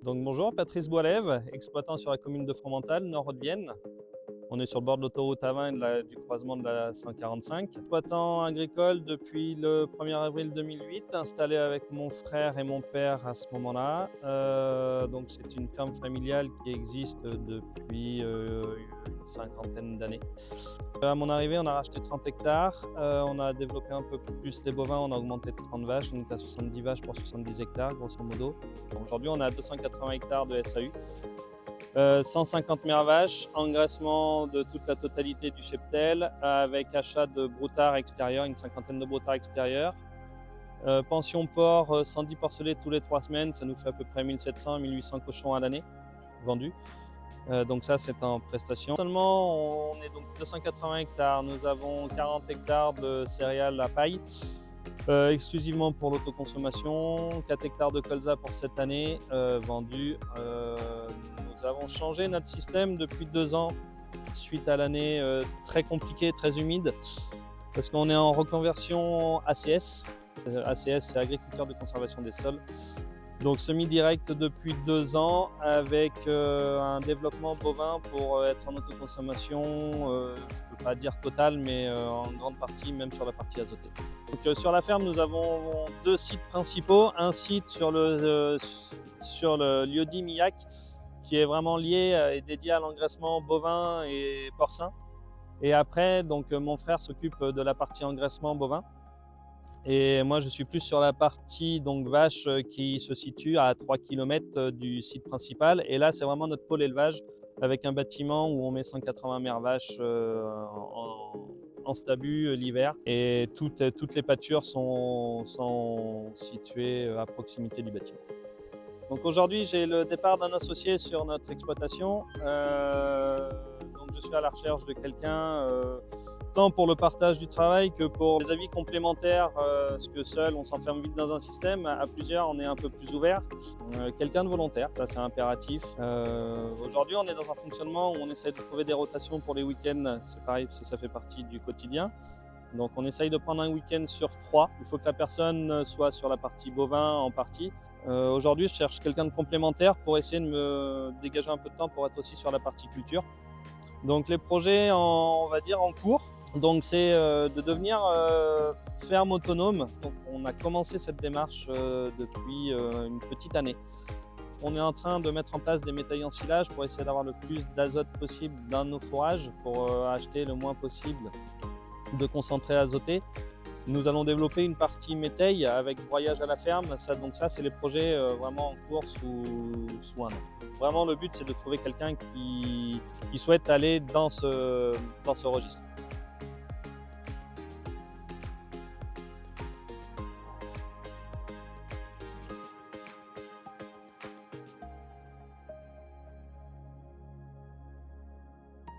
Donc bonjour, Patrice Boilève, exploitant sur la commune de Fromental, nord de Vienne. On est sur le bord de l'autoroute A20 et du croisement de la 145. Exploitant agricole depuis le 1er avril 2008, installé avec mon frère et mon père à ce moment-là. Donc c'est une ferme familiale qui existe depuis une cinquantaine d'années. À mon arrivée, on a racheté 30 hectares, on a développé un peu plus les bovins, on a augmenté de 30 vaches, on est à 70 vaches pour 70 hectares grosso modo. Aujourd'hui, on a 280 hectares de SAU. 150 mères vaches, engraissement de toute la totalité du cheptel avec achat de broutards extérieurs, une cinquantaine de broutards extérieurs. Pension porc, 110 porcelets tous les 3 semaines, ça nous fait à peu près 1700 à 1800 cochons à l'année vendus. Donc ça c'est en prestation. Seulement on est donc 280 hectares, nous avons 40 hectares de céréales à paille. Exclusivement pour l'autoconsommation, 4 hectares de colza pour cette année vendus. Nous avons changé notre système depuis 2 ans suite à l'année très compliquée, très humide, parce qu'on est en reconversion ACS. ACS, c'est agriculteur de conservation des sols. Donc semi-direct depuis 2 ans avec un développement bovin pour être en autoconsommation, je ne peux pas dire totale, mais en grande partie, même sur la partie azotée. Donc, sur la ferme, nous avons 2 sites principaux. Un site sur le lieu-dit Millac, qui est vraiment lié et dédié à l'engraissement bovin et porcin. Et après, donc, mon frère s'occupe de la partie engraissement bovin. Et moi, je suis plus sur la partie donc vache qui se situe à 3 km du site principal. Et là, c'est vraiment notre pôle élevage avec un bâtiment où on met 180 mères vaches en stabu l'hiver. Et toutes les pâtures sont situées à proximité du bâtiment. Donc aujourd'hui, j'ai le départ d'un associé sur notre exploitation. Donc je suis à la recherche de quelqu'un tant pour le partage du travail que pour les avis complémentaires, parce que seul on s'enferme vite dans un système, à plusieurs on est un peu plus ouvert. Quelqu'un de volontaire, ça c'est impératif. Aujourd'hui on est dans un fonctionnement où on essaie de trouver des rotations pour les week-ends, c'est pareil parce que ça fait partie du quotidien. Donc on essaye de prendre un week-end sur 3, il faut que la personne soit sur la partie bovin en partie. Aujourd'hui je cherche quelqu'un de complémentaire pour essayer de me dégager un peu de temps pour être aussi sur la partie culture. Donc les projets on va dire en cours. Donc c'est de devenir ferme autonome. Donc on a commencé cette démarche depuis une petite année. On est en train de mettre en place des métailles en silage pour essayer d'avoir le plus d'azote possible dans nos fourrages pour acheter le moins possible de concentré azoté. Nous allons développer une partie métaille avec broyage à la ferme. Donc ça c'est les projets vraiment en cours sous un an. Vraiment le but c'est de trouver quelqu'un qui souhaite aller dans ce registre.